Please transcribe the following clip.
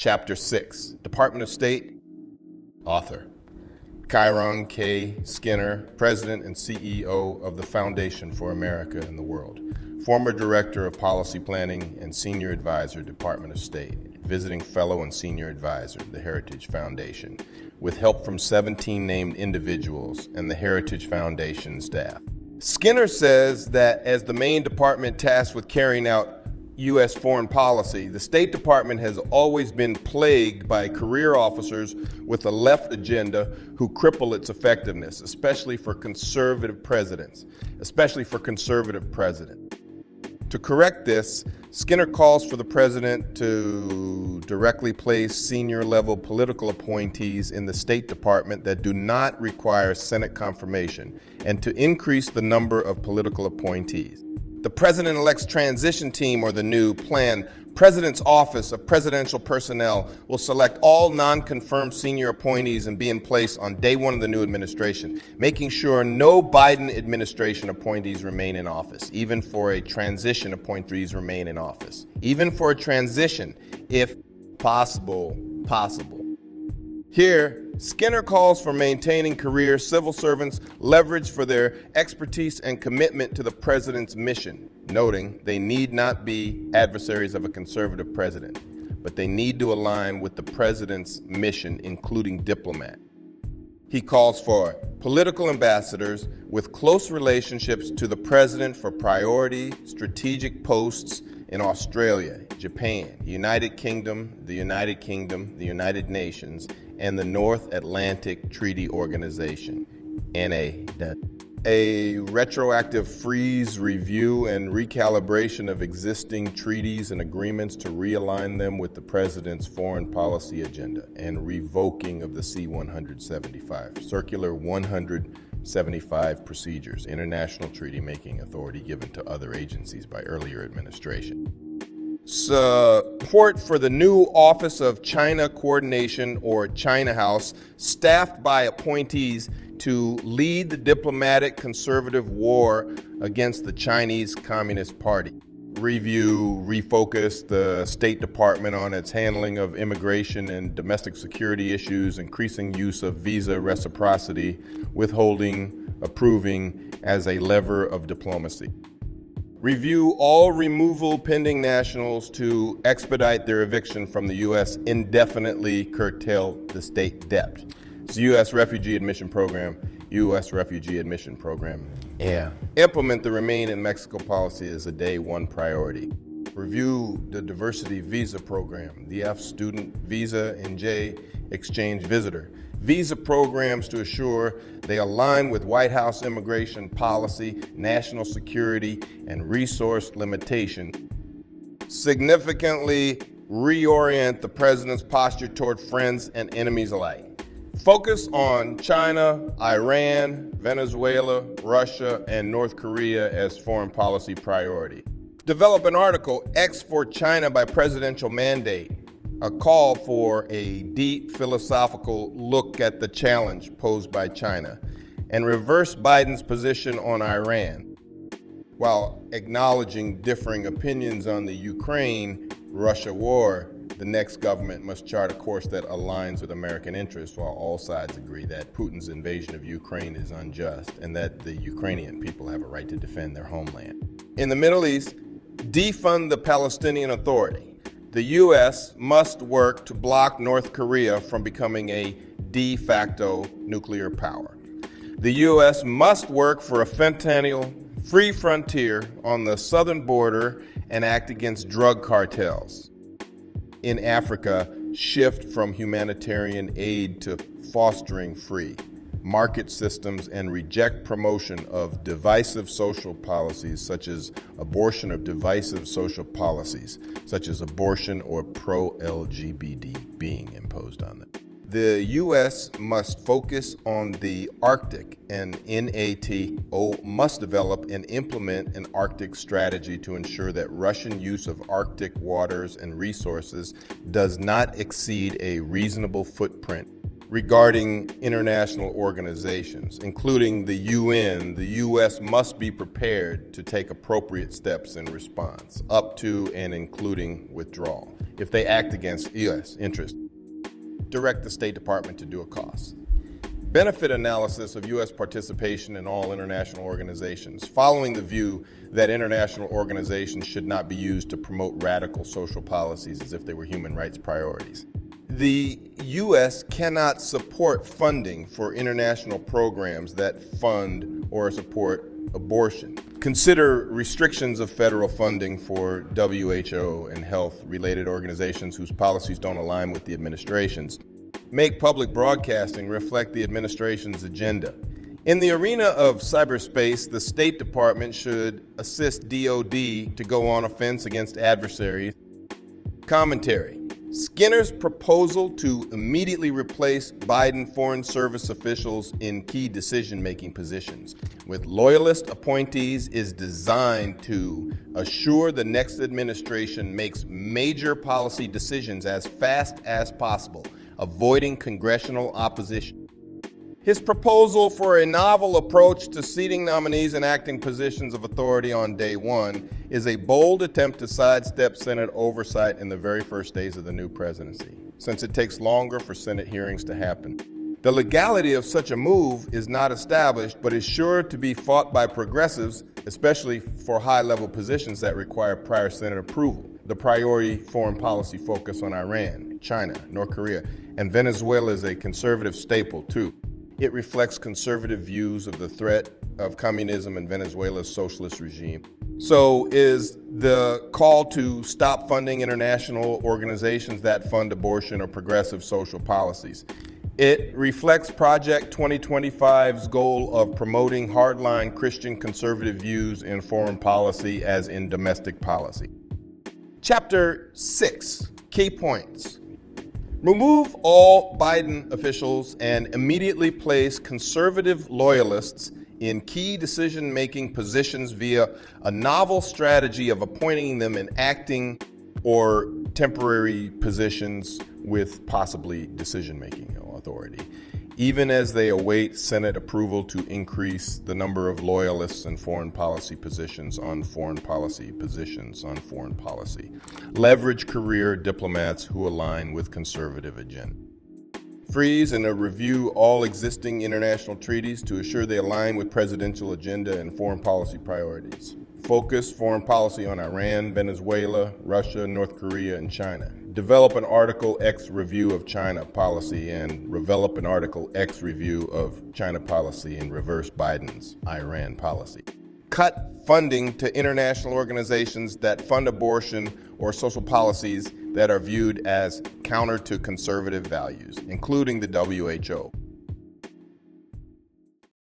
Chapter 6, Department of State, author. Kieron K. Skinner, President and CEO of the Foundation for America and the World, former Director of Policy Planning and Senior Advisor, Department of State, visiting Fellow and Senior Advisor, the Heritage Foundation, with help from 17 named individuals and the Heritage Foundation staff. Skinner says that as the main department tasked with carrying out U.S. foreign policy, the State Department has always been plagued by career officers with a left agenda who cripple its effectiveness, especially for conservative presidents. To correct this, Skinner calls for the president to directly place senior-level political appointees in the State Department that do not require Senate confirmation, and to increase the number of political appointees. The President-elect's transition team, or the new plan, President's Office of Presidential Personnel, will select all non-confirmed senior appointees and be in place on day one of the new administration, making sure no Biden administration appointees remain in office, even for a transition appointees remain in office. Even for a transition, if possible. Here, Skinner calls for maintaining career civil servants leverage for their expertise and commitment to the president's mission, noting they need not be adversaries of a conservative president, but they need to align with the president's mission, including diplomat. He calls for political ambassadors with close relationships to the president for priority strategic posts in Australia, Japan, United Kingdom, the United Nations, and the North Atlantic Treaty Organization, NA. A retroactive freeze, review, and recalibration of existing treaties and agreements to realign them with the president's foreign policy agenda, and revoking of the C-175, Circular 175 procedures, international treaty-making authority given to other agencies by earlier administration. Support for the new Office of China Coordination, or China House, staffed by appointees to lead the diplomatic conservative war against the Chinese Communist Party. Refocus the State Department on its handling of immigration and domestic security issues, increasing use of visa reciprocity, withholding, approving as a lever of diplomacy. Review all removal pending nationals to expedite their eviction from the U.S., indefinitely curtail the state debt. It's the U.S. Refugee Admission Program, Implement the Remain in Mexico policy as a day one priority. Review the Diversity Visa Program, the F Student Visa, and J Exchange Visitor. Visa programs to assure they align with White House immigration policy, national security, and resource limitation. Significantly reorient the president's posture toward friends and enemies alike. Focus on China, Iran, Venezuela, Russia, and North Korea as foreign policy priority. Develop an article, X for China by Presidential Mandate, a call for a deep philosophical look at the challenge posed by China, and reverse Biden's position on Iran, while acknowledging differing opinions on the Ukraine-Russia war. The next government must chart a course that aligns with American interests, while all sides agree that Putin's invasion of Ukraine is unjust and that the Ukrainian people have a right to defend their homeland. In the Middle East, defund the Palestinian Authority. The U.S. must work to block North Korea from becoming a de facto nuclear power. The U.S. must work for a fentanyl-free frontier on the southern border and act against drug cartels. In Africa, shift from humanitarian aid to fostering free market systems and reject promotion of divisive social policies such as abortion, or divisive social policies such as abortion or pro-LGBT being imposed on them. The U.S. must focus on the Arctic, and NATO must develop and implement an Arctic strategy to ensure that Russian use of Arctic waters and resources does not exceed a reasonable footprint regarding international organizations, including the UN. The U.S. must be prepared to take appropriate steps in response, up to and including withdrawal. If they act against U.S. interests, direct the State Department to do a cost benefit analysis of U.S. participation in all international organizations, following the view that international organizations should not be used to promote radical social policies as if they were human rights priorities. The U.S. cannot support funding for international programs that fund or support abortion. Consider restrictions of federal funding for WHO and health-related organizations whose policies don't align with the administration's. Make public broadcasting reflect the administration's agenda. In the arena of cyberspace, the State Department should assist DoD to go on offense against adversaries. Commentary. Skinner's proposal to immediately replace Biden Foreign Service officials in key decision-making positions with loyalist appointees is designed to assure the next administration makes major policy decisions as fast as possible, avoiding congressional opposition. His proposal for a novel approach to seating nominees in acting positions of authority on day one is a bold attempt to sidestep Senate oversight in the very first days of the new presidency, since it takes longer for Senate hearings to happen. The legality of such a move is not established, but is sure to be fought by progressives, especially for high-level positions that require prior Senate approval. The priority foreign policy focus on Iran, China, North Korea, and Venezuela is a conservative staple, too. It reflects conservative views of the threat of communism and Venezuela's socialist regime. So is the call to stop funding international organizations that fund abortion or progressive social policies. It reflects Project 2025's goal of promoting hardline Christian conservative views in foreign policy as in domestic policy. Chapter 6, Key Points. Remove all Biden officials and immediately place conservative loyalists in key decision-making positions via a novel strategy of appointing them in acting or temporary positions with possibly decision-making authority, even as they await Senate approval to increase the number of loyalists and foreign policy positions on foreign policy positions on foreign policy. Leverage career diplomats who align with conservative agenda. Freeze and review all existing international treaties to assure they align with presidential agenda and foreign policy priorities. Focus foreign policy on Iran, Venezuela, Russia, North Korea, and China. Develop an Article X review of China policy and develop an Article X review of China policy and reverse Biden's Iran policy. Cut funding to international organizations that fund abortion or social policies that are viewed as counter to conservative values, including the WHO.